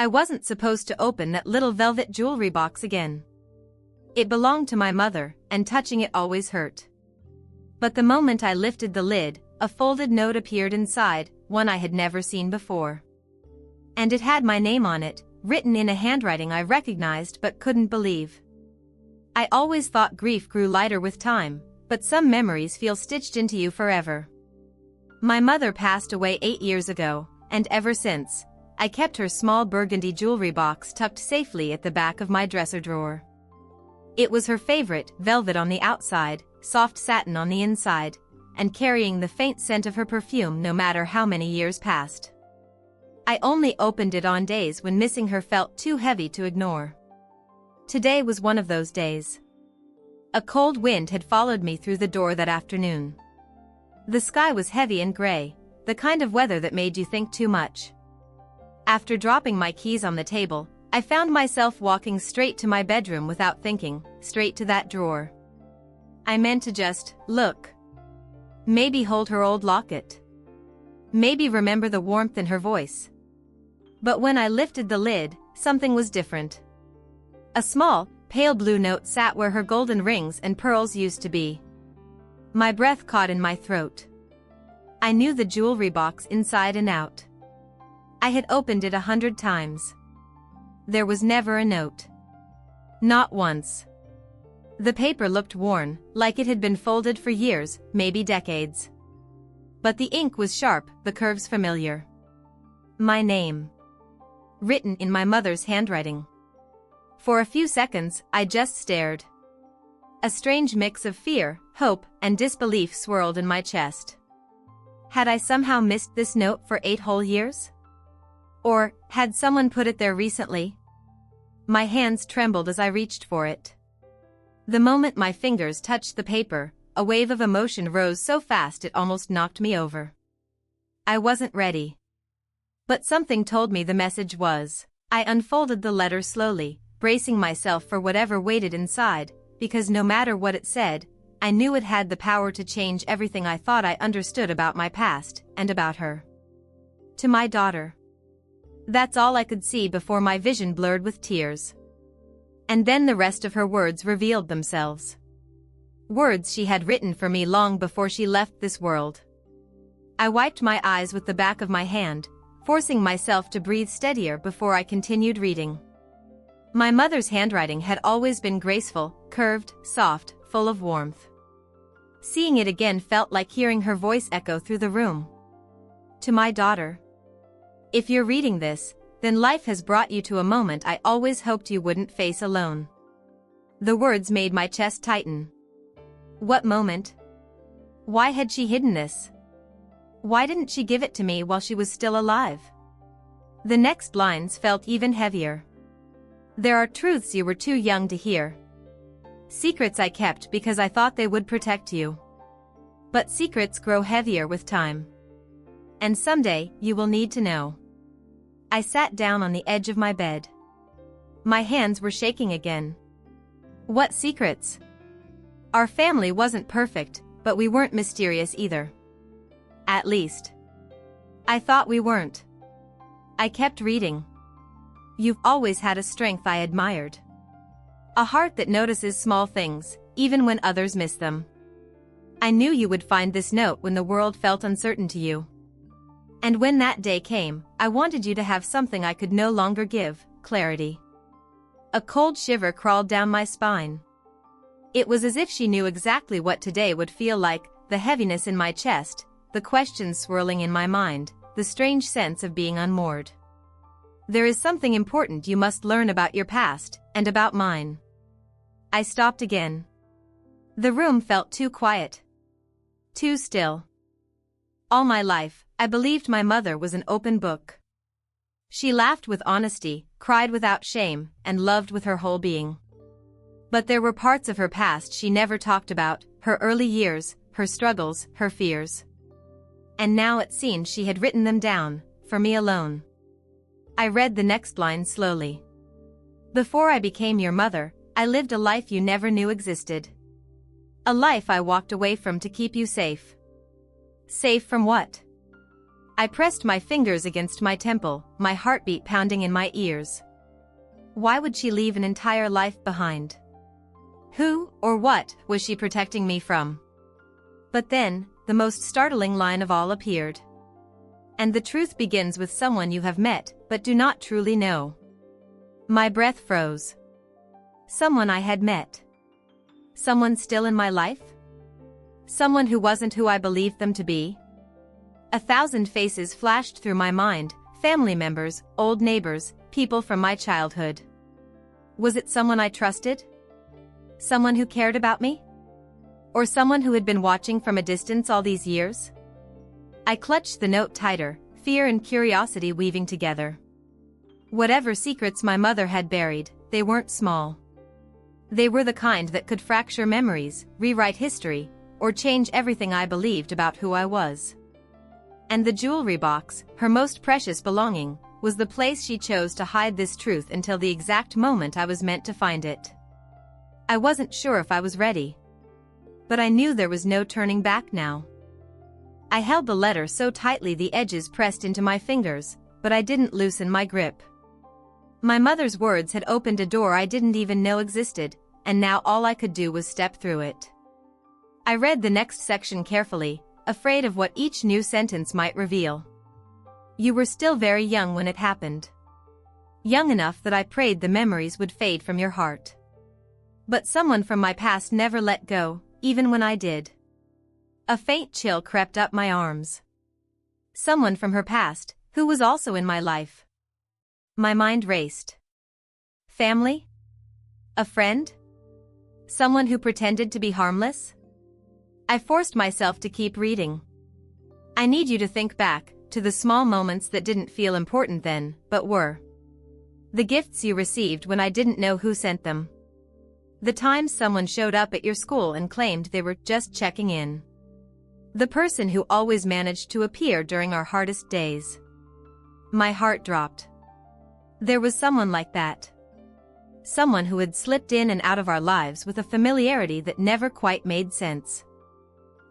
I wasn't supposed to open that little velvet jewelry box again. It belonged to my mother, and touching it always hurt. But the moment I lifted the lid, a folded note appeared inside, one I had never seen before. And it had my name on it, written in a handwriting I recognized but couldn't believe. I always thought grief grew lighter with time, but some memories feel stitched into you forever. My mother passed away 8 years ago, and ever since, I kept her small burgundy jewelry box tucked safely at the back of my dresser drawer. It was her favorite, velvet on the outside, soft satin on the inside, and carrying the faint scent of her perfume no matter how many years passed. I only opened it on days when missing her felt too heavy to ignore. Today was one of those days. A cold wind had followed me through the door that afternoon. The sky was heavy and gray, the kind of weather that made you think too much. After dropping my keys on the table, I found myself walking straight to my bedroom without thinking, straight to that drawer. I meant to just look. Maybe hold her old locket. Maybe remember the warmth in her voice. But when I lifted the lid, something was different. A small, pale blue note sat where her golden rings and pearls used to be. My breath caught in my throat. I knew the jewelry box inside and out. I had opened it 100 times. There was never a note. Not once. The paper looked worn, like it had been folded for years, maybe decades. But the ink was sharp, the curves familiar. My name. Written in my mother's handwriting. For a few seconds, I just stared. A strange mix of fear, hope, and disbelief swirled in my chest. Had I somehow missed this note for 8 whole years? Or, had someone put it there recently? My hands trembled as I reached for it. The moment my fingers touched the paper, a wave of emotion rose so fast it almost knocked me over. I wasn't ready. But something told me the message was. I unfolded the letter slowly, bracing myself for whatever waited inside, because no matter what it said, I knew it had the power to change everything I thought I understood about my past, and about her. To my daughter. That's all I could see before my vision blurred with tears. And then the rest of her words revealed themselves. Words she had written for me long before she left this world. I wiped my eyes with the back of my hand, forcing myself to breathe steadier before I continued reading. My mother's handwriting had always been graceful, curved, soft, full of warmth. Seeing it again felt like hearing her voice echo through the room. To my daughter. If you're reading this, then life has brought you to a moment I always hoped you wouldn't face alone. The words made my chest tighten. What moment? Why had she hidden this? Why didn't she give it to me while she was still alive? The next lines felt even heavier. There are truths you were too young to hear. Secrets I kept because I thought they would protect you. But secrets grow heavier with time. And someday, you will need to know. I sat down on the edge of my bed. My hands were shaking again. What secrets? Our family wasn't perfect, but we weren't mysterious either. At least. I thought we weren't. I kept reading. You've always had a strength I admired. A heart that notices small things, even when others miss them. I knew you would find this note when the world felt uncertain to you. And when that day came, I wanted you to have something I could no longer give, clarity. A cold shiver crawled down my spine. It was as if she knew exactly what today would feel like, the heaviness in my chest, the questions swirling in my mind, the strange sense of being unmoored. There is something important you must learn about your past, and about mine. I stopped again. The room felt too quiet. Too still. All my life, I believed my mother was an open book. She laughed with honesty, cried without shame, and loved with her whole being. But there were parts of her past she never talked about, her early years, her struggles, her fears. And now it seemed she had written them down, for me alone. I read the next line slowly. Before I became your mother, I lived a life you never knew existed. A life I walked away from to keep you safe. Safe from what? I pressed my fingers against my temple, my heartbeat pounding in my ears. Why would she leave an entire life behind? Who, or what, was she protecting me from? But then, the most startling line of all appeared. And the truth begins with someone you have met, but do not truly know. My breath froze. Someone I had met. Someone still in my life? Someone who wasn't who I believed them to be? 1,000 faces flashed through my mind, family members, old neighbors, people from my childhood. Was it someone I trusted? Someone who cared about me? Or someone who had been watching from a distance all these years? I clutched the note tighter, fear and curiosity weaving together. Whatever secrets my mother had buried, they weren't small. They were the kind that could fracture memories, rewrite history, or change everything I believed about who I was. And the jewelry box, her most precious belonging, was the place she chose to hide this truth until the exact moment I was meant to find it. I wasn't sure if I was ready. But I knew there was no turning back now. I held the letter so tightly the edges pressed into my fingers, but I didn't loosen my grip. My mother's words had opened a door I didn't even know existed, and now all I could do was step through it. I read the next section carefully, afraid of what each new sentence might reveal. You were still very young when it happened. Young enough that I prayed the memories would fade from your heart. But someone from my past never let go, even when I did. A faint chill crept up my arms. Someone from her past, who was also in my life. My mind raced. Family? A friend? Someone who pretended to be harmless? I forced myself to keep reading. I need you to think back to the small moments that didn't feel important then, but were. The gifts you received when I didn't know who sent them. The times someone showed up at your school and claimed they were just checking in. The person who always managed to appear during our hardest days. My heart dropped. There was someone like that. Someone who had slipped in and out of our lives with a familiarity that never quite made sense.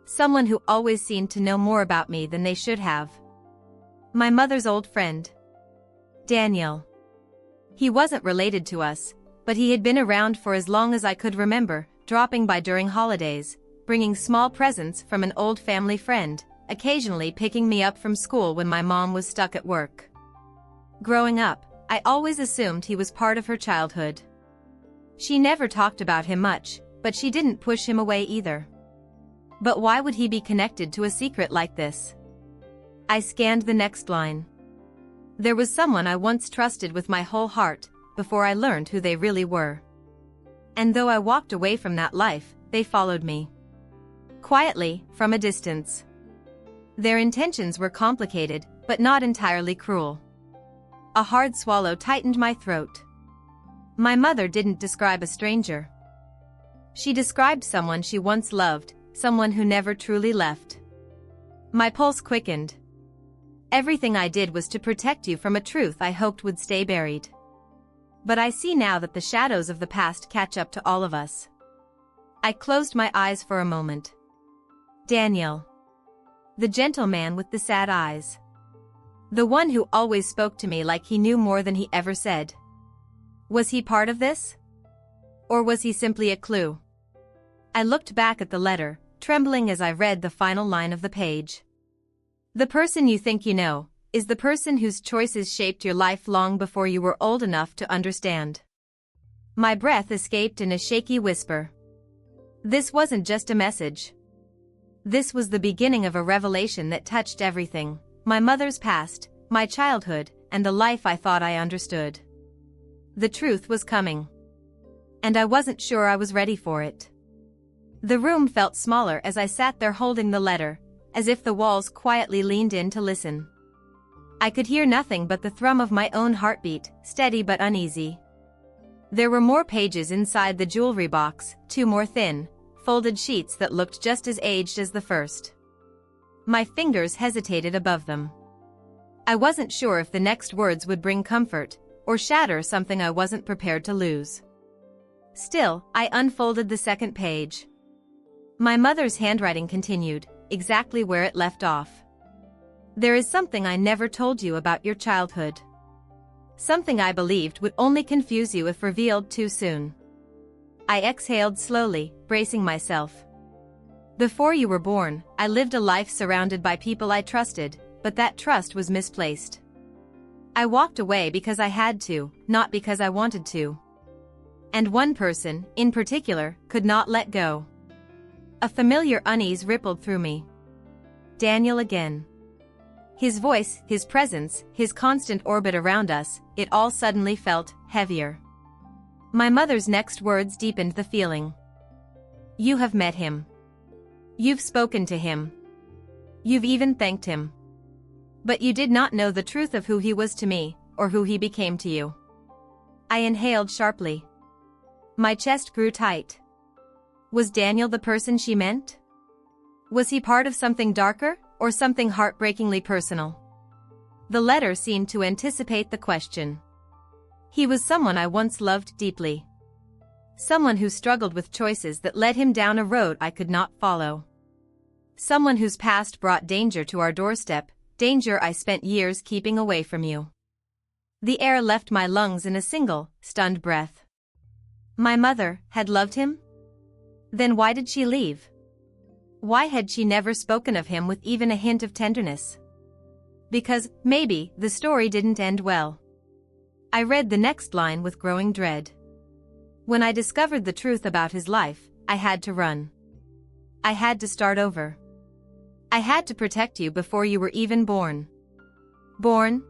Someone who always seemed to know more about me than they should have. My mother's old friend. Daniel. He wasn't related to us, but he had been around for as long as I could remember, dropping by during holidays, bringing small presents from an old family friend, occasionally picking me up from school when my mom was stuck at work. Growing up, I always assumed he was part of her childhood. She never talked about him much, but she didn't push him away either. But why would he be connected to a secret like this? I scanned the next line. There was someone I once trusted with my whole heart, before I learned who they really were. And though I walked away from that life, they followed me. Quietly, from a distance. Their intentions were complicated, but not entirely cruel. A hard swallow tightened my throat. My mother didn't describe a stranger. She described someone she once loved, someone who never truly left. My pulse quickened. Everything I did was to protect you from a truth I hoped would stay buried. But I see now that the shadows of the past catch up to all of us. I closed my eyes for a moment. Daniel. The gentleman with the sad eyes. The one who always spoke to me like he knew more than he ever said. Was he part of this? Or was he simply a clue? I looked back at the letter, trembling as I read the final line of the page. The person you think you know is the person whose choices shaped your life long before you were old enough to understand. My breath escaped in a shaky whisper. This wasn't just a message. This was the beginning of a revelation that touched everything. My mother's past, my childhood, and the life I thought I understood. The truth was coming. And I wasn't sure I was ready for it. The room felt smaller as I sat there holding the letter, as if the walls quietly leaned in to listen. I could hear nothing but the thrum of my own heartbeat, steady but uneasy. There were more pages inside the jewelry box, 2 more thin, folded sheets that looked just as aged as the first. My fingers hesitated above them. I wasn't sure if the next words would bring comfort, or shatter something I wasn't prepared to lose. Still, I unfolded the second page. My mother's handwriting continued, exactly where it left off. There is something I never told you about your childhood. Something I believed would only confuse you if revealed too soon. I exhaled slowly, bracing myself. Before you were born, I lived a life surrounded by people I trusted, but that trust was misplaced. I walked away because I had to, not because I wanted to. And one person, in particular, could not let go. A familiar unease rippled through me. Daniel again. His voice, his presence, his constant orbit around us, it all suddenly felt heavier. My mother's next words deepened the feeling. You have met him. You've spoken to him. You've even thanked him. But you did not know the truth of who he was to me, or who he became to you. I inhaled sharply. My chest grew tight. Was Daniel the person she meant? Was he part of something darker, or something heartbreakingly personal? The letter seemed to anticipate the question. He was someone I once loved deeply. Someone who struggled with choices that led him down a road I could not follow. Someone whose past brought danger to our doorstep, danger I spent years keeping away from you. The air left my lungs in a single, stunned breath. My mother had loved him? Then why did she leave? Why had she never spoken of him with even a hint of tenderness? Because, maybe, the story didn't end well. I read the next line with growing dread. When I discovered the truth about his life, I had to run. I had to start over. I had to protect you before you were even born. Born?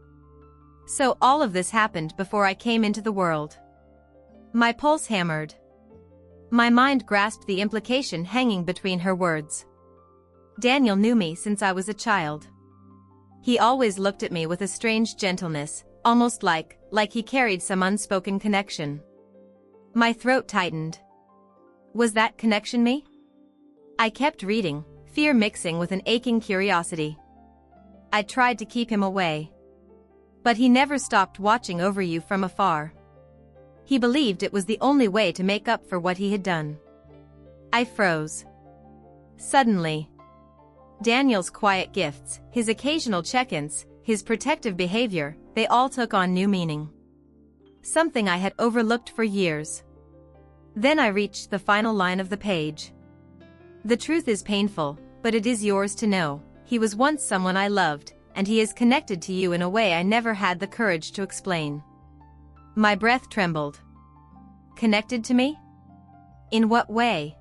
So all of this happened before I came into the world. My pulse hammered. My mind grasped the implication hanging between her words. Daniel knew me since I was a child. He always looked at me with a strange gentleness, almost like he carried some unspoken connection. My throat tightened. Was that connection me? I kept reading, fear mixing with an aching curiosity. I tried to keep him away. But he never stopped watching over you from afar. He believed it was the only way to make up for what he had done. I froze. Suddenly. Daniel's quiet gifts, his occasional check-ins, his protective behavior, they all took on new meaning. Something I had overlooked for years. Then I reached the final line of the page. The truth is painful, but it is yours to know. He was once someone I loved, and he is connected to you in a way I never had the courage to explain. My breath trembled. Connected to me? In what way?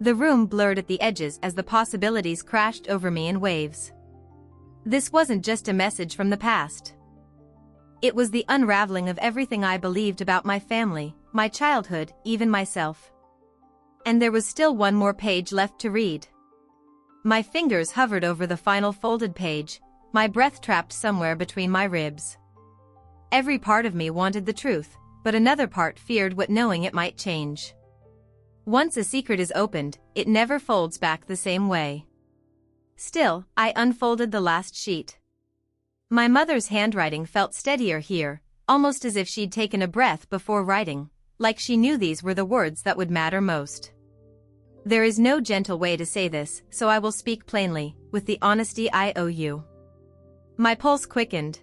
The room blurred at the edges as the possibilities crashed over me in waves. This wasn't just a message from the past. It was the unraveling of everything I believed about my family, my childhood, even myself. And there was still one more page left to read. My fingers hovered over the final folded page, my breath trapped somewhere between my ribs. Every part of me wanted the truth, but another part feared what knowing it might change. Once a secret is opened, it never folds back the same way. Still, I unfolded the last sheet. My mother's handwriting felt steadier here, almost as if she'd taken a breath before writing, like she knew these were the words that would matter most. There is no gentle way to say this, so I will speak plainly, with the honesty I owe you. My pulse quickened.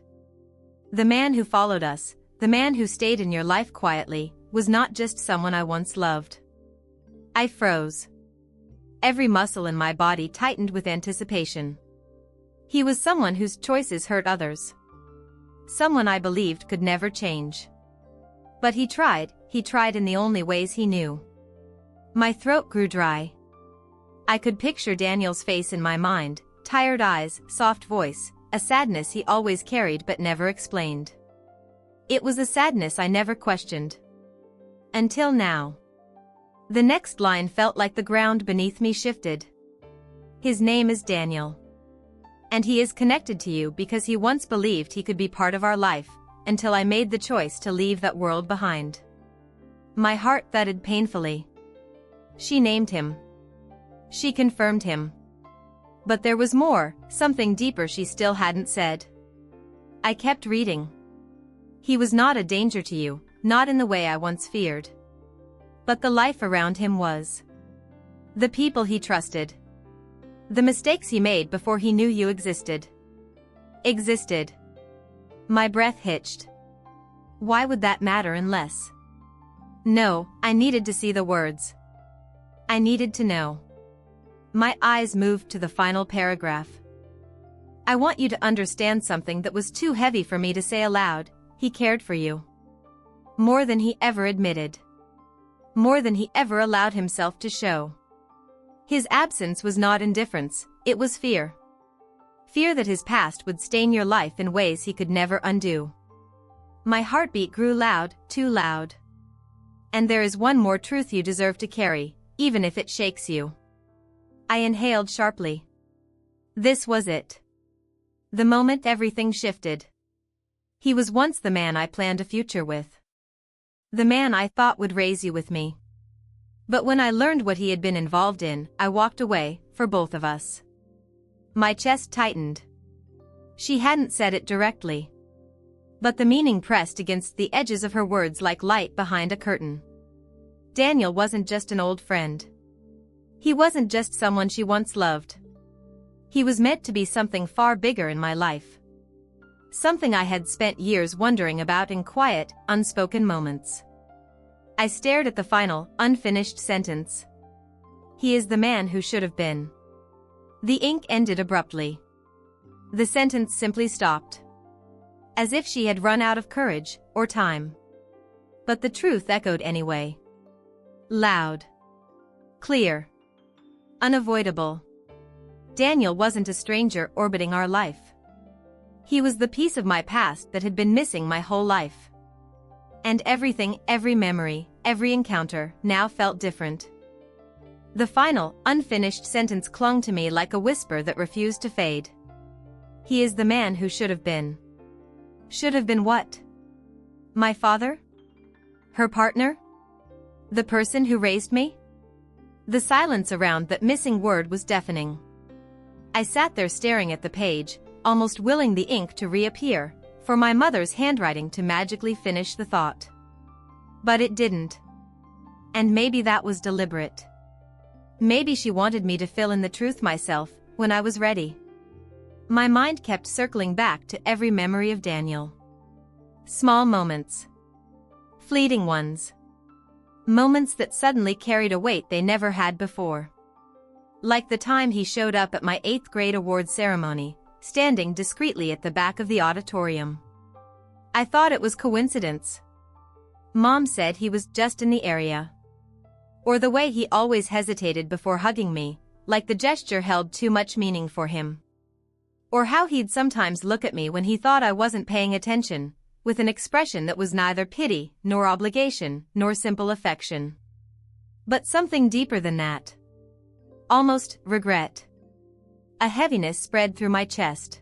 The man who followed us, the man who stayed in your life quietly, was not just someone I once loved. I froze. Every muscle in my body tightened with anticipation. He was someone whose choices hurt others. Someone I believed could never change. But he tried in the only ways he knew. My throat grew dry. I could picture Daniel's face in my mind, tired eyes, soft voice, a sadness he always carried but never explained. It was a sadness I never questioned. Until now. The next line felt like the ground beneath me shifted. His name is Daniel. And he is connected to you because he once believed he could be part of our life, until I made the choice to leave that world behind. My heart thudded painfully. She named him. She confirmed him. But there was more, something deeper she still hadn't said. I kept reading. He was not a danger to you, not in the way I once feared. But the life around him was. The people he trusted. The mistakes he made before he knew you existed. existed. My breath hitched. Why would that matter unless? No, I needed to see the words. I needed to know. My eyes moved to the final paragraph. I want you to understand something that was too heavy for me to say aloud. He cared for you. More than he ever admitted. More than he ever allowed himself to show. His absence was not indifference, it was fear. Fear that his past would stain your life in ways he could never undo. My heartbeat grew loud, too loud. And there is one more truth you deserve to carry, even if it shakes you. I inhaled sharply. This was it. The moment everything shifted. He was once the man I planned a future with. The man I thought would raise you with me. But when I learned what he had been involved in, I walked away, for both of us. My chest tightened. She hadn't said it directly. But the meaning pressed against the edges of her words like light behind a curtain. Daniel wasn't just an old friend. He wasn't just someone she once loved. He was meant to be something far bigger in my life. Something I had spent years wondering about in quiet, unspoken moments. I stared at the final, unfinished sentence. He is the man who should have been. The ink ended abruptly. The sentence simply stopped. As if she had run out of courage, or time. But the truth echoed anyway. Loud. Clear. Unavoidable. Daniel wasn't a stranger orbiting our life. He was the piece of my past that had been missing my whole life. And everything, every memory, every encounter, now felt different. The final, unfinished sentence clung to me like a whisper that refused to fade. He is the man who should have been. Should have been what? My father? Her partner? The person who raised me? The silence around that missing word was deafening. I sat there staring at the page, almost willing the ink to reappear, for my mother's handwriting to magically finish the thought. But it didn't. And maybe that was deliberate. Maybe she wanted me to fill in the truth myself, when I was ready. My mind kept circling back to every memory of Daniel. Small moments. Fleeting ones. Moments that suddenly carried a weight they never had before. Like the time he showed up at my 8th grade award ceremony, standing discreetly at the back of the auditorium. I thought it was coincidence. Mom said he was just in the area. Or the way he always hesitated before hugging me, like the gesture held too much meaning for him. Or how he'd sometimes look at me when he thought I wasn't paying attention, with an expression that was neither pity, nor obligation, nor simple affection. But something deeper than that. Almost regret. A heaviness spread through my chest.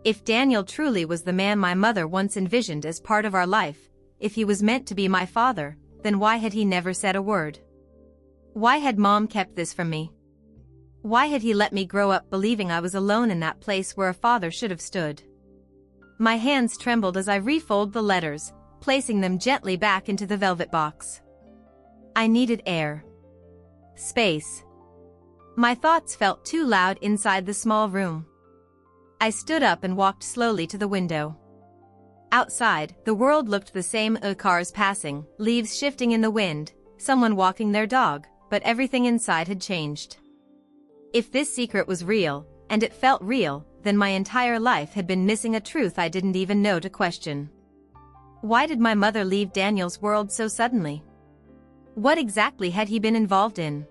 If Daniel truly was the man my mother once envisioned as part of our life, if he was meant to be my father, then why had he never said a word? Why had Mom kept this from me? Why had he let me grow up believing I was alone in that place where a father should have stood? My hands trembled as I refolded the letters, placing them gently back into the velvet box. I needed air. Space. My thoughts felt too loud inside the small room. I stood up and walked slowly to the window. Outside, the world looked the same, cars passing, leaves shifting in the wind, someone walking their dog, but everything inside had changed. If this secret was real, and it felt real, then my entire life had been missing a truth I didn't even know to question. Why did my mother leave Daniel's world so suddenly? What exactly had he been involved in?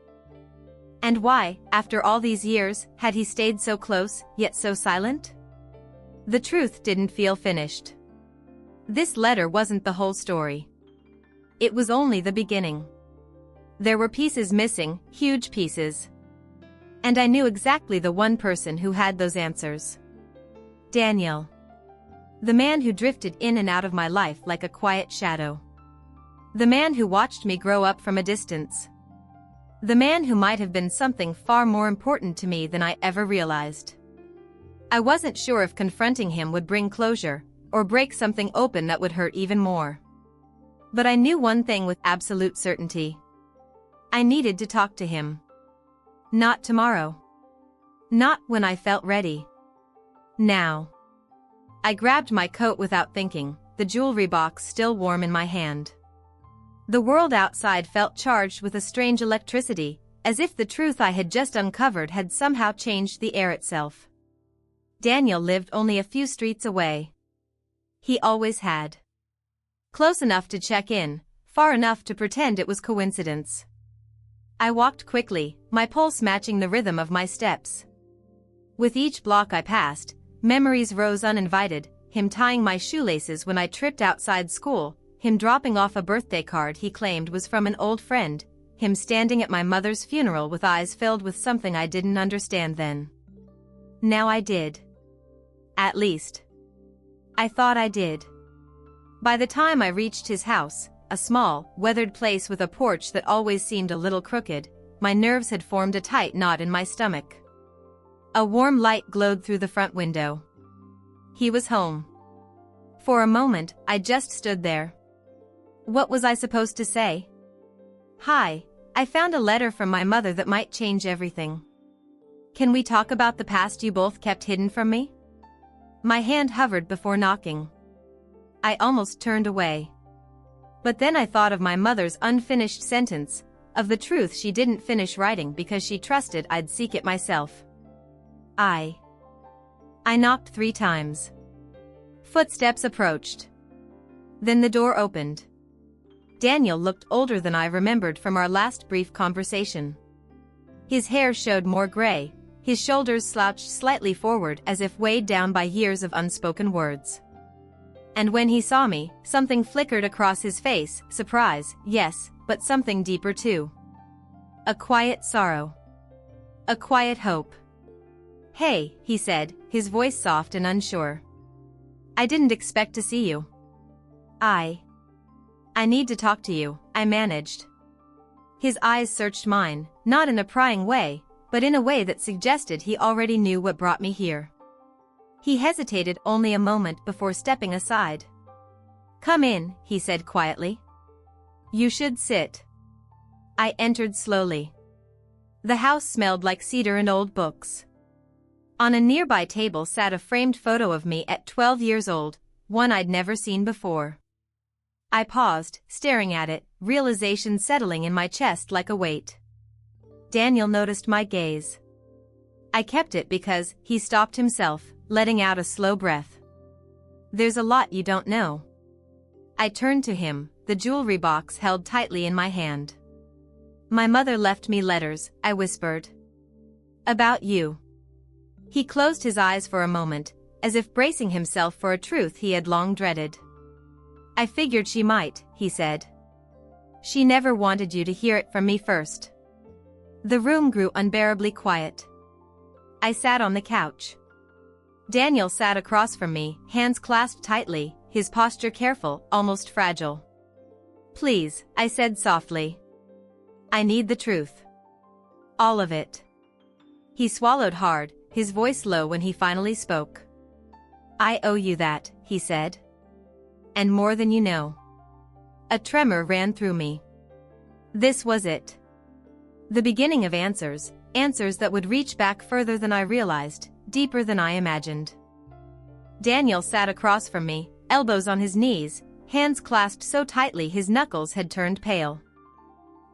And why, after all these years, had he stayed so close, yet so silent? The truth didn't feel finished. This letter wasn't the whole story. It was only the beginning. There were pieces missing, huge pieces. And I knew exactly the one person who had those answers. Daniel. The man who drifted in and out of my life like a quiet shadow. The man who watched me grow up from a distance. The man who might have been something far more important to me than I ever realized. I wasn't sure if confronting him would bring closure, or break something open that would hurt even more. But I knew one thing with absolute certainty. I needed to talk to him. Not tomorrow. Not when I felt ready. Now. I grabbed my coat without thinking, the jewelry box still warm in my hand. The world outside felt charged with a strange electricity, as if the truth I had just uncovered had somehow changed the air itself. Daniel lived only a few streets away. He always had. Close enough to check in, far enough to pretend it was coincidence. I walked quickly, my pulse matching the rhythm of my steps. With each block I passed, memories rose uninvited, him tying my shoelaces when I tripped outside school, him dropping off a birthday card he claimed was from an old friend, him standing at my mother's funeral with eyes filled with something I didn't understand then. Now I did. At least, I thought I did. By the time I reached his house, a small, weathered place with a porch that always seemed a little crooked, my nerves had formed a tight knot in my stomach. A warm light glowed through the front window. He was home. For a moment, I just stood there. What was I supposed to say? Hi, I found a letter from my mother that might change everything. Can we talk about the past you both kept hidden from me? My hand hovered before knocking. I almost turned away. But then I thought of my mother's unfinished sentence, of the truth she didn't finish writing because she trusted I'd seek it myself. I knocked 3 times. Footsteps approached. Then the door opened. Daniel looked older than I remembered from our last brief conversation. His hair showed more gray, his shoulders slouched slightly forward as if weighed down by years of unspoken words. And when he saw me, something flickered across his face, surprise, yes, but something deeper too. A quiet sorrow. A quiet hope. Hey, he said, his voice soft and unsure. I didn't expect to see you. I need to talk to you, I managed. His eyes searched mine, not in a prying way, but in a way that suggested he already knew what brought me here. He hesitated only a moment before stepping aside. Come in, he said quietly. You should sit. I entered slowly. The house smelled like cedar and old books. On a nearby table sat a framed photo of me at 12 years old, one I'd never seen before. I paused, staring at it, realization settling in my chest like a weight. Daniel noticed my gaze. I kept it because he stopped himself, letting out a slow breath. There's a lot you don't know. I turned to him, the jewelry box held tightly in my hand. My mother left me letters, I whispered. About you. He closed his eyes for a moment, as if bracing himself for a truth he had long dreaded. I figured she might, he said. She never wanted you to hear it from me first. The room grew unbearably quiet. I sat on the couch. Daniel sat across from me, hands clasped tightly, his posture careful, almost fragile. Please, I said softly. I need the truth. All of it. He swallowed hard, his voice low when he finally spoke. I owe you that, he said. And more than you know. A tremor ran through me. This was it. The beginning of answers, answers that would reach back further than I realized, deeper than I imagined. Daniel sat across from me, elbows on his knees, hands clasped so tightly his knuckles had turned pale.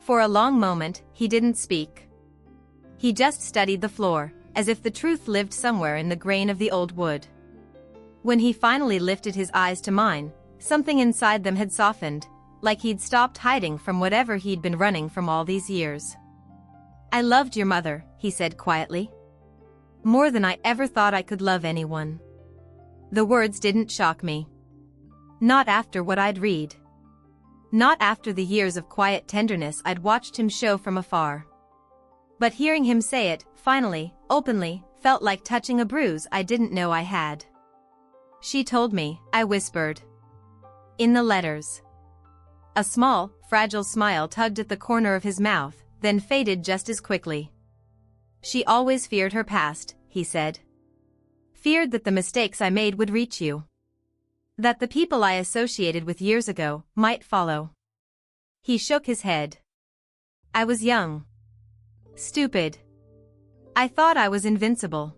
For a long moment, he didn't speak. He just studied the floor, as if the truth lived somewhere in the grain of the old wood. When he finally lifted his eyes to mine, something inside them had softened, like he'd stopped hiding from whatever he'd been running from all these years. I loved your mother, he said quietly. More than I ever thought I could love anyone. The words didn't shock me. Not after what I'd read. Not after the years of quiet tenderness I'd watched him show from afar. But hearing him say it, finally, openly, felt like touching a bruise I didn't know I had. She told me, I whispered. In the letters. A small, fragile smile tugged at the corner of his mouth, then faded just as quickly. She always feared her past, he said. Feared that the mistakes I made would reach you. That the people I associated with years ago might follow. He shook his head. I was young. Stupid. I thought I was invincible.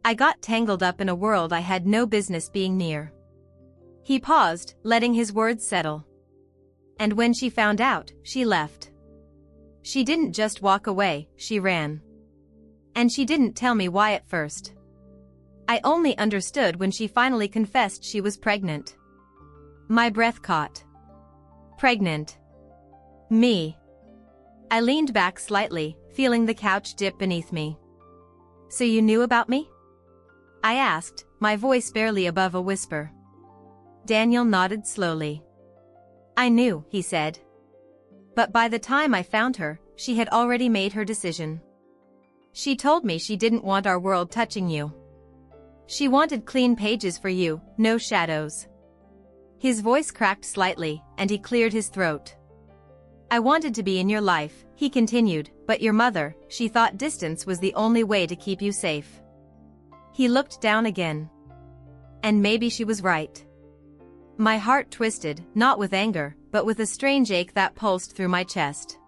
I got tangled up in a world I had no business being near." He paused, letting his words settle. "And when she found out, she left. She didn't just walk away, she ran. And she didn't tell me why at first. I only understood when she finally confessed she was pregnant." My breath caught. Pregnant. Me. I leaned back slightly, feeling the couch dip beneath me. "So you knew about me?" I asked, my voice barely above a whisper. Daniel nodded slowly. "I knew," he said. "But by the time I found her, she had already made her decision. She told me she didn't want our world touching you. She wanted clean pages for you, no shadows." His voice cracked slightly, and he cleared his throat. "I wanted to be in your life," he continued, "but your mother, she thought distance was the only way to keep you safe." He looked down again. And maybe she was right. My heart twisted, not with anger, but with a strange ache that pulsed through my chest.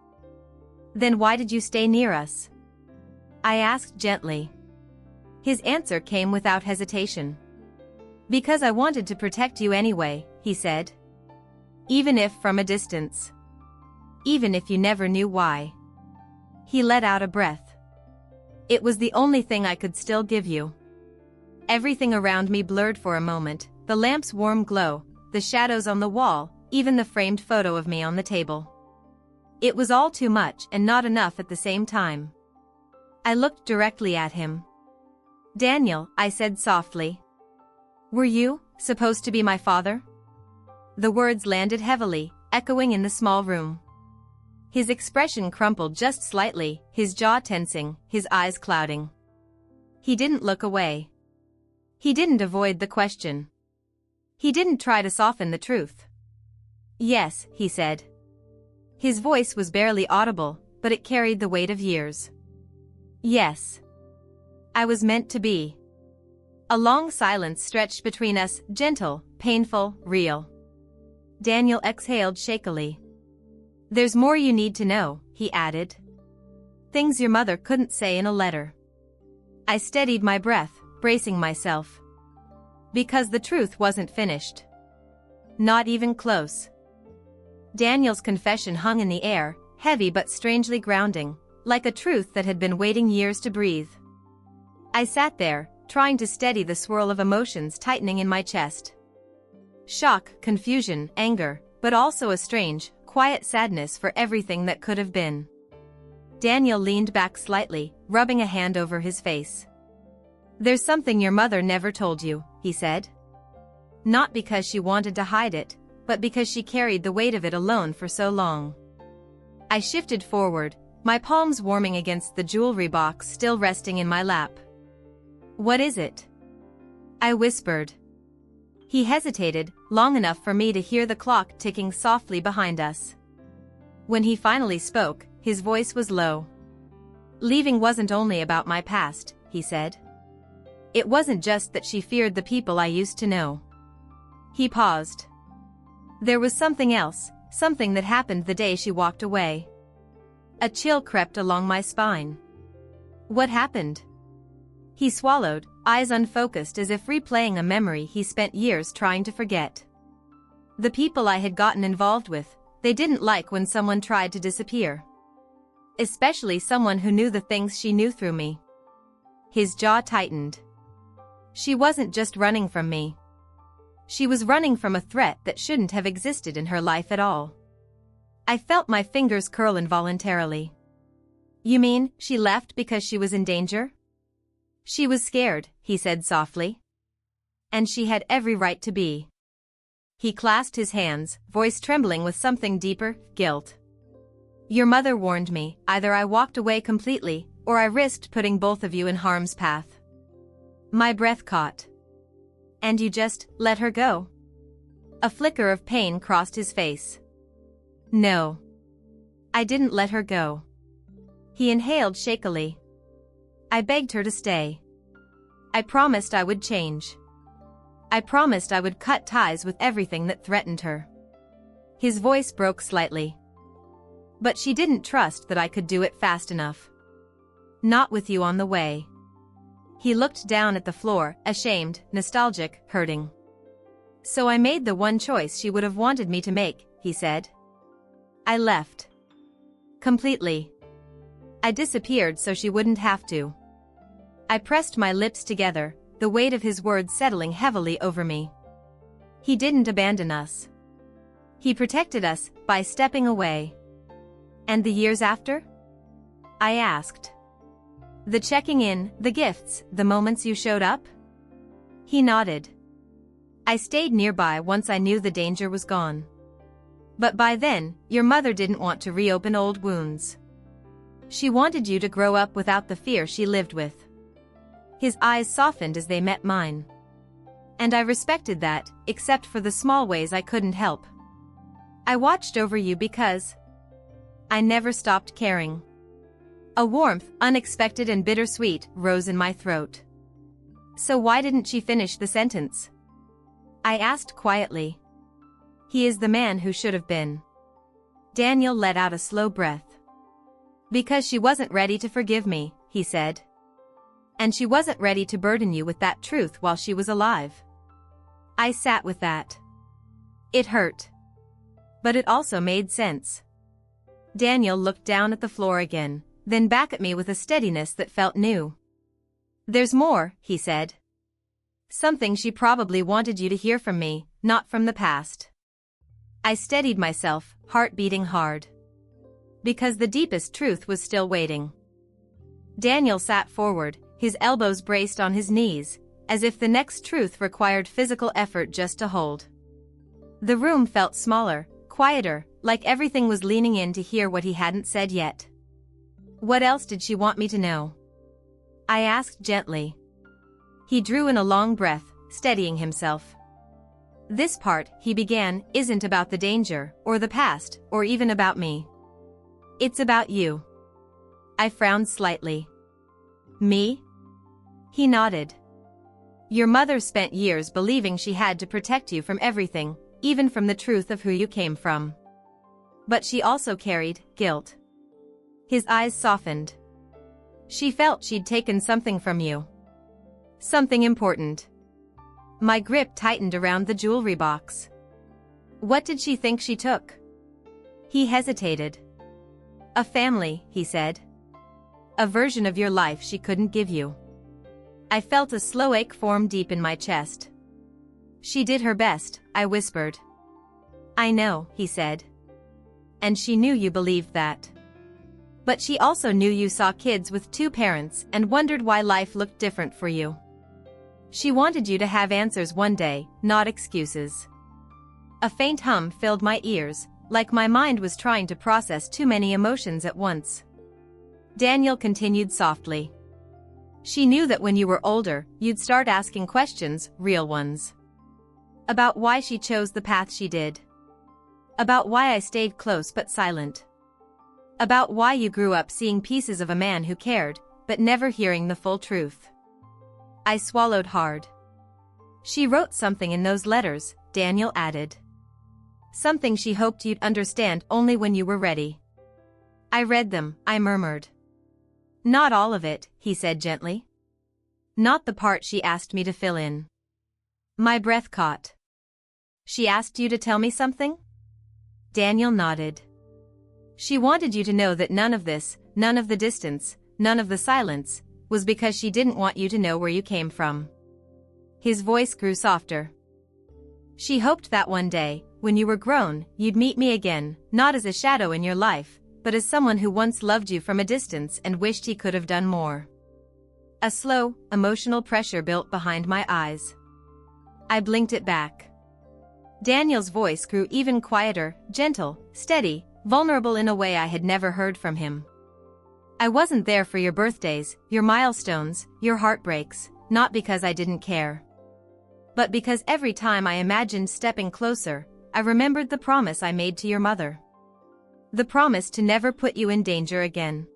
"Then why did you stay near us?" I asked gently. His answer came without hesitation. "Because I wanted to protect you anyway," he said. "Even if from a distance. Even if you never knew why." He let out a breath. "It was the only thing I could still give you." Everything around me blurred for a moment, the lamp's warm glow, the shadows on the wall, even the framed photo of me on the table. It was all too much and not enough at the same time. I looked directly at him. "Daniel," I said softly. "Were you supposed to be my father?" The words landed heavily, echoing in the small room. His expression crumpled just slightly, his jaw tensing, his eyes clouding. He didn't look away. He didn't avoid the question. He didn't try to soften the truth. "Yes," he said. His voice was barely audible, but it carried the weight of years. "Yes. I was meant to be." A long silence stretched between us, gentle, painful, real. Daniel exhaled shakily. "There's more you need to know," he added. "Things your mother couldn't say in a letter." I steadied my breath, bracing myself. Because the truth wasn't finished. Not even close. Daniel's confession hung in the air, heavy but strangely grounding, like a truth that had been waiting years to breathe. I sat there, trying to steady the swirl of emotions tightening in my chest. Shock, confusion, anger, but also a strange, quiet sadness for everything that could have been. Daniel leaned back slightly, rubbing a hand over his face. "There's something your mother never told you," he said. "Not because she wanted to hide it, but because she carried the weight of it alone for so long." I shifted forward, my palms warming against the jewelry box still resting in my lap. "What is it?" I whispered. He hesitated, long enough for me to hear the clock ticking softly behind us. When he finally spoke, his voice was low. "Leaving wasn't only about my past," he said. "It wasn't just that she feared the people I used to know." He paused. "There was something else, something that happened the day she walked away." A chill crept along my spine. "What happened?" He swallowed, eyes unfocused as if replaying a memory he spent years trying to forget. "The people I had gotten involved with, they didn't like when someone tried to disappear. Especially someone who knew the things she knew through me." His jaw tightened. "She wasn't just running from me. She was running from a threat that shouldn't have existed in her life at all." I felt my fingers curl involuntarily. "You mean, she left because she was in danger?" "She was scared," he said softly. "And she had every right to be." He clasped his hands, voice trembling with something deeper, guilt. "Your mother warned me, either I walked away completely, or I risked putting both of you in harm's path." My breath caught. "And you just let her go?" A flicker of pain crossed his face. "No. I didn't let her go." He inhaled shakily. "I begged her to stay. I promised I would change. I promised I would cut ties with everything that threatened her." His voice broke slightly. "But she didn't trust that I could do it fast enough. Not with you on the way." He looked down at the floor, ashamed, nostalgic, hurting. So I made the one choice she would have wanted me to make, he said. I left. Completely. I disappeared so she wouldn't have to. I pressed my lips together, the weight of his words settling heavily over me. He didn't abandon us. He protected us by stepping away. And the years after? I asked. The checking in, the gifts, the moments you showed up? He nodded. I stayed nearby once I knew the danger was gone. But by then, your mother didn't want to reopen old wounds. She wanted you to grow up without the fear she lived with. His eyes softened as they met mine. And I respected that, except for the small ways I couldn't help. I watched over you because I never stopped caring. A warmth, unexpected and bittersweet, rose in my throat. So why didn't she finish the sentence? I asked quietly. He is the man who should have been. Daniel let out a slow breath. Because she wasn't ready to forgive me, he said. And she wasn't ready to burden you with that truth while she was alive. I sat with that. It hurt. But it also made sense. Daniel looked down at the floor again, then back at me with a steadiness that felt new. There's more, he said. Something she probably wanted you to hear from me, not from the past. I steadied myself, heart beating hard. Because the deepest truth was still waiting. Daniel sat forward, his elbows braced on his knees, as if the next truth required physical effort just to hold. The room felt smaller, quieter, like everything was leaning in to hear what he hadn't said yet. What else did she want me to know? I asked gently. He drew in a long breath, steadying himself. This part, he began, isn't about the danger, or the past, or even about me. It's about you. I frowned slightly. Me? He nodded. Your mother spent years believing she had to protect you from everything, even from the truth of who you came from. But she also carried guilt. His eyes softened. She felt she'd taken something from you. Something important. My grip tightened around the jewelry box. What did she think she took? He hesitated. A family, he said. A version of your life she couldn't give you. I felt a slow ache form deep in my chest. She did her best, I whispered. I know, he said. And she knew you believed that. But she also knew you saw kids with two parents and wondered why life looked different for you. She wanted you to have answers one day, not excuses. A faint hum filled my ears, like my mind was trying to process too many emotions at once. Daniel continued softly. She knew that when you were older, you'd start asking questions, real ones. About why she chose the path she did. About why I stayed close but silent. About why you grew up seeing pieces of a man who cared, but never hearing the full truth. I swallowed hard. She wrote something in those letters, Daniel added. Something she hoped you'd understand only when you were ready. I read them, I murmured. Not all of it, he said gently. Not the part she asked me to fill in. My breath caught. She asked you to tell me something? Daniel nodded. She wanted you to know that none of this, none of the distance, none of the silence, was because she didn't want you to know where you came from. His voice grew softer. She hoped that one day, when you were grown, you'd meet me again, not as a shadow in your life, but as someone who once loved you from a distance and wished he could have done more. A slow, emotional pressure built behind my eyes. I blinked it back. Daniel's voice grew even quieter, gentle, steady, vulnerable in a way I had never heard from him. I wasn't there for your birthdays, your milestones, your heartbreaks, not because I didn't care. But because every time I imagined stepping closer, I remembered the promise I made to your mother. The promise to never put you in danger again.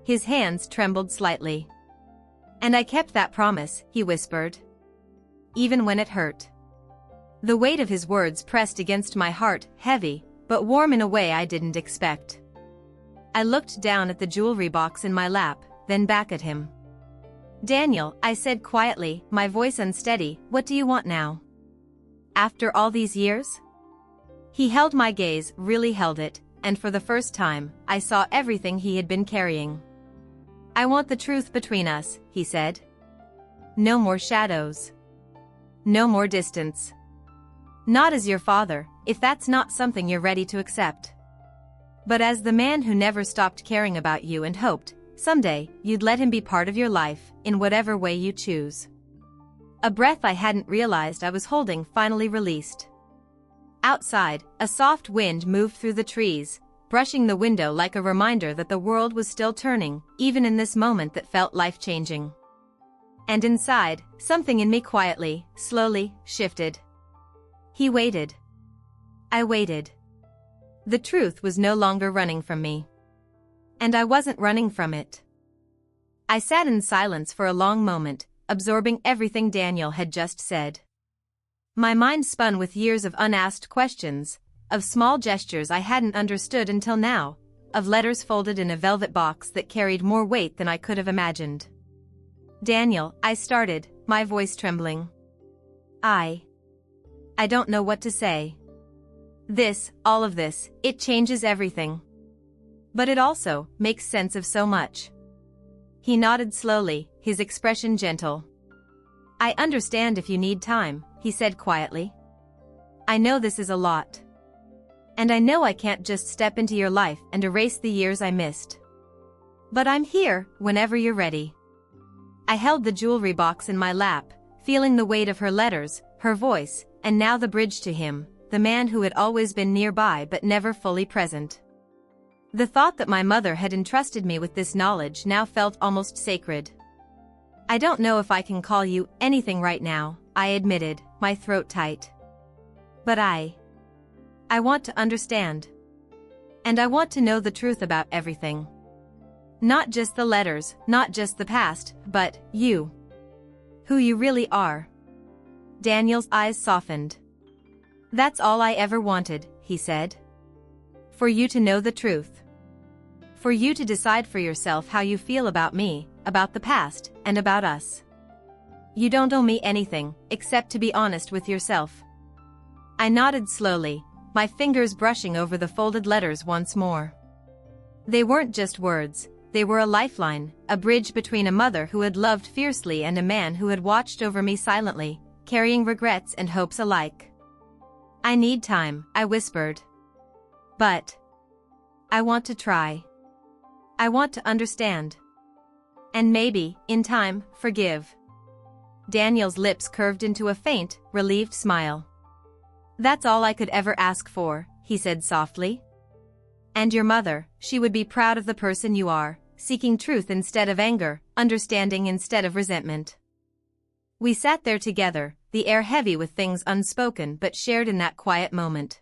His hands trembled slightly. And I kept that promise, he whispered. Even when it hurt. The weight of his words pressed against my heart, heavy, but warm in a way I didn't expect. I looked down at the jewelry box in my lap, then back at him. Daniel, I said quietly, my voice unsteady, what do you want now? After all these years? He held my gaze, really held it, and for the first time, I saw everything he had been carrying. I want the truth between us, he said. No more shadows. No more distance. Not as your father, if that's not something you're ready to accept. But as the man who never stopped caring about you and hoped, someday, you'd let him be part of your life, in whatever way you choose. A breath I hadn't realized I was holding finally released. Outside, a soft wind moved through the trees, brushing the window like a reminder that the world was still turning, even in this moment that felt life-changing. And inside, something in me quietly, slowly, shifted. He waited. I waited. The truth was no longer running from me. And I wasn't running from it. I sat in silence for a long moment, absorbing everything Daniel had just said. My mind spun with years of unasked questions, of small gestures I hadn't understood until now, of letters folded in a velvet box that carried more weight than I could have imagined. Daniel, I started, my voice trembling. I don't know what to say. All of this, it changes everything. But it also makes sense of so much. He nodded slowly, his expression gentle. I understand if you need time, he said quietly. I know this is a lot. And I know I can't just step into your life and erase the years I missed. But I'm here, whenever you're ready. I held the jewelry box in my lap, feeling the weight of her letters, her voice, and now the bridge to him, the man who had always been nearby but never fully present. The thought that my mother had entrusted me with this knowledge now felt almost sacred. I don't know if I can call you anything right now, I admitted, my throat tight. But I want to understand. And I want to know the truth about everything. Not just the letters, not just the past, but you. Who you really are. Daniel's eyes softened. That's all I ever wanted, he said. For you to know the truth. For you to decide for yourself how you feel about me, about the past, and about us. You don't owe me anything, except to be honest with yourself. I nodded slowly, my fingers brushing over the folded letters once more. They weren't just words, they were a lifeline, a bridge between a mother who had loved fiercely and a man who had watched over me silently, carrying regrets and hopes alike. I need time, I whispered. But I want to try. I want to understand. And maybe, in time, forgive. Daniel's lips curved into a faint, relieved smile. That's all I could ever ask for, he said softly. And your mother, she would be proud of the person you are, seeking truth instead of anger, understanding instead of resentment. We sat there together, the air heavy with things unspoken but shared in that quiet moment.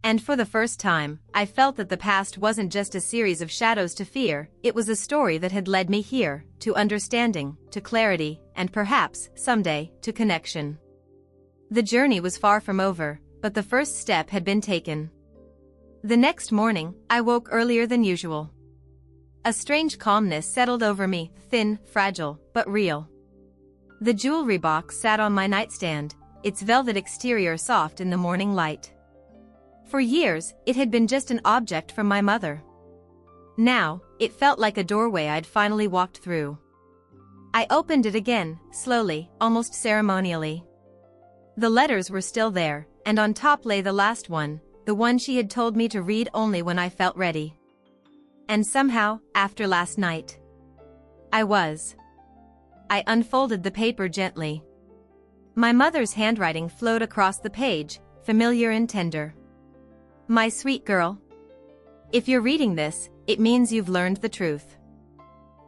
And for the first time, I felt that the past wasn't just a series of shadows to fear, it was a story that had led me here, to understanding, to clarity, and perhaps, someday, to connection. The journey was far from over, but the first step had been taken. The next morning, I woke earlier than usual. A strange calmness settled over me, thin, fragile, but real. The jewelry box sat on my nightstand, its velvet exterior soft in the morning light. For years, it had been just an object from my mother. Now, it felt like a doorway I'd finally walked through. I opened it again, slowly, almost ceremonially. The letters were still there, and on top lay the last one, the one she had told me to read only when I felt ready. And somehow, after last night, I unfolded the paper gently. My mother's handwriting flowed across the page, familiar and tender. My sweet girl. If you're reading this, it means you've learned the truth.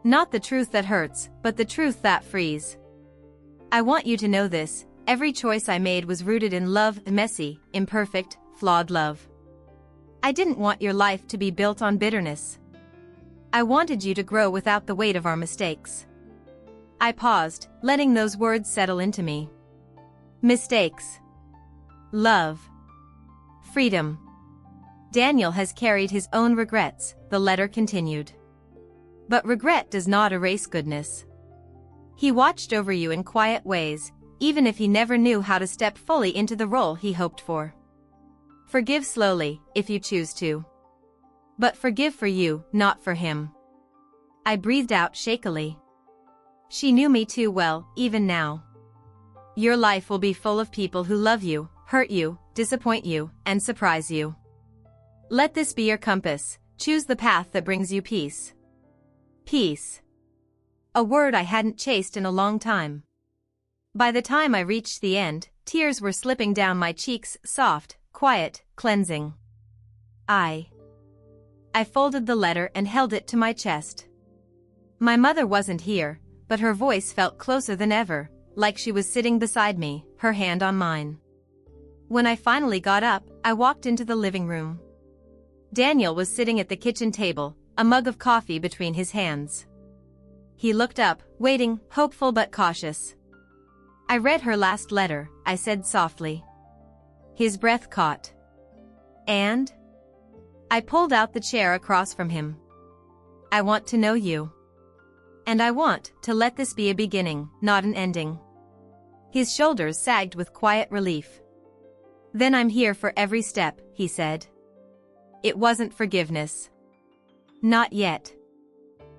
Not the truth that hurts, but the truth that frees. I want you to know this, every choice I made was rooted in love, messy, imperfect, flawed love. I didn't want your life to be built on bitterness. I wanted you to grow without the weight of our mistakes. I paused, letting those words settle into me. Mistakes. Love. Freedom. Daniel has carried his own regrets, the letter continued. But regret does not erase goodness. He watched over you in quiet ways, even if he never knew how to step fully into the role he hoped for. Forgive slowly, if you choose to. But forgive for you, not for him. I breathed out shakily. She knew me too well, even now. Your life will be full of people who love you, hurt you, disappoint you, and surprise you. Let this be your compass. Choose the path that brings you peace. Peace. A word I hadn't chased in a long time. By the time I reached the end, tears were slipping down my cheeks, soft, quiet, cleansing. I folded the letter and held it to my chest. My mother wasn't here, but her voice felt closer than ever, like she was sitting beside me, her hand on mine. When I finally got up, I walked into the living room. Daniel was sitting at the kitchen table, a mug of coffee between his hands. He looked up, waiting, hopeful but cautious. I read her last letter, I said softly. His breath caught. And? I pulled out the chair across from him. I want to know you. And I want to let this be a beginning, not an ending. His shoulders sagged with quiet relief. Then I'm here for every step, he said. It wasn't forgiveness. Not yet.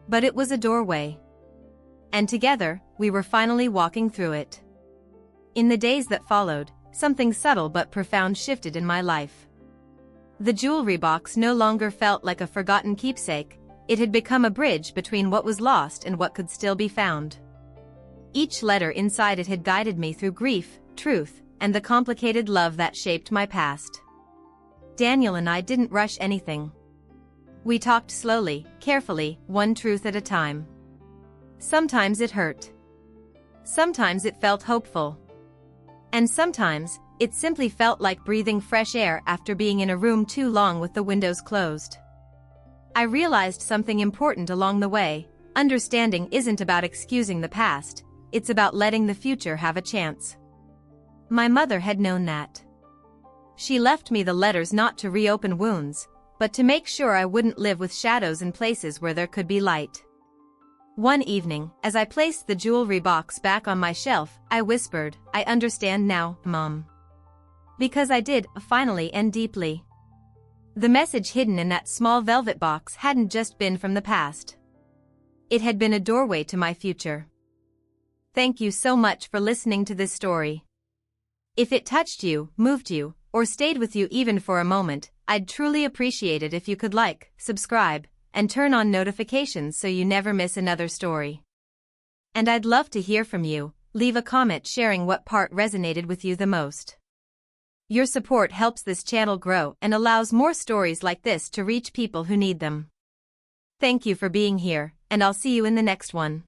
But it was a doorway. And together, we were finally walking through it. In the days that followed, something subtle but profound shifted in my life. The jewelry box no longer felt like a forgotten keepsake, it had become a bridge between what was lost and what could still be found. Each letter inside it had guided me through grief, truth, and the complicated love that shaped my past. Daniel and I didn't rush anything. We talked slowly, carefully, one truth at a time. Sometimes it hurt. Sometimes it felt hopeful. And sometimes, it simply felt like breathing fresh air after being in a room too long with the windows closed. I realized something important along the way. Understanding isn't about excusing the past, it's about letting the future have a chance. My mother had known that. She left me the letters not to reopen wounds, but to make sure I wouldn't live with shadows in places where there could be light. One evening, as I placed the jewelry box back on my shelf, I whispered, I understand now, Mom. Because I did, finally and deeply. The message hidden in that small velvet box hadn't just been from the past. It had been a doorway to my future. Thank you so much for listening to this story. If it touched you, moved you, or stayed with you even for a moment, I'd truly appreciate it if you could like, subscribe, and turn on notifications so you never miss another story. And I'd love to hear from you. Leave a comment sharing what part resonated with you the most. Your support helps this channel grow and allows more stories like this to reach people who need them. Thank you for being here, and I'll see you in the next one.